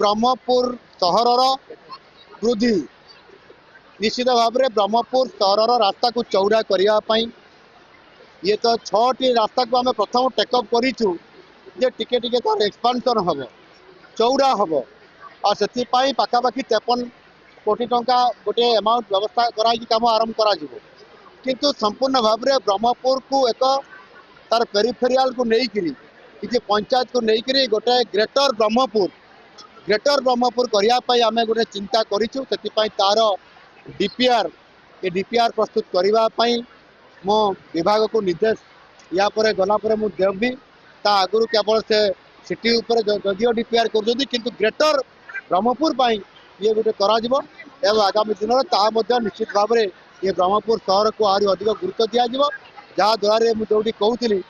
ब्रह्मपुर सहर वृद्धि निश्चित भाव में ब्रह्मपुर सहर रास्ता को चौड़ा करने ये तो 6टी रास्ता को आम प्रथम टेकअप करूँ जे टिके टिके तार एक्सपांशन हम चौड़ा हम और से पाखापाखि 53 कोटी टंका गोटे अमाउंट व्यवस्था कराई काम आरंभ करा किंतु संपूर्ण भाव में ब्रह्मपुर को एक तार पेरिफेरियाल को लेकिन किसी पंचायत को लेकिन गोटे ग्रेटर ब्रह्मपुर करने आम गोटे चिंता करूँ से तार डीपीआर ये डीपीआर प्रस्तुत करने मो विभाग को निर्देश या पर गलापर मुझे देवी ता आगुरी केवल से सिटी जदिव डीपीआर कर ग्रेटर ब्रह्मपुर ये गोटे कर आगामी दिन में निश्चित भाव में ये ब्रह्मपुर सहर को आहरी अधिक गुरुत्व दिज्व जहाँद्वारा मुझे कहती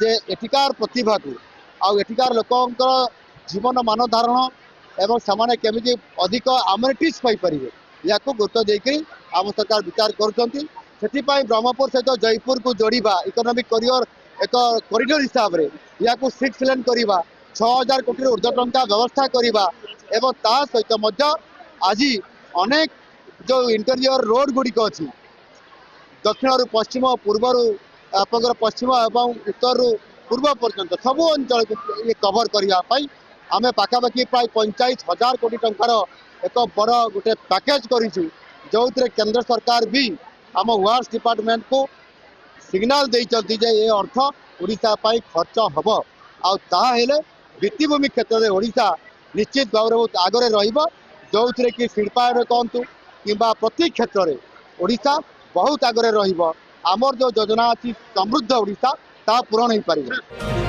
जे एठिकार प्रतिभा को आठिकार लोक जीवन मान धारण एवं से केमी अधिक आम्यूनिटीज पाइपर या गुरुत्व देकर आम सरकार विचार कर ब्रह्मपुर सहित जयपुर को जोड़ा इकोनॉमिक करियर एक कॉरिडोर हिसाब से या 6 लेन करवा 6000 कोटी ऊर्ध्व टंका व्यवस्था करवा एवं ता सहित आज अनेक जो इंटीरियर रोड गुड़िक अच्छी दक्षिण पश्चिम पूर्वर आपंकर पश्चिम एवं उत्तर पूर्व पर्यंत सबू अंचल को ये कवर करने आम पाखापाखि प्राय 45,000 कोटी टंकार एक बड़ गोटे पैकेज करूँ जो केंद्र सरकार भी आम वर्क्स डिपार्टमेंट को सिग्नाल देते ये अर्थ ओडिशा खर्च हम आले भित्तिभूमि क्षेत्र में ओडिशा निश्चित भाव में बहुत आगे रो कि शिल्पायन कहतु कि प्रति क्षेत्र में ओडिशा बहुत आगे रमर जो योजना अच्छी समृद्ध ओडिशा ता पूरण हो पार।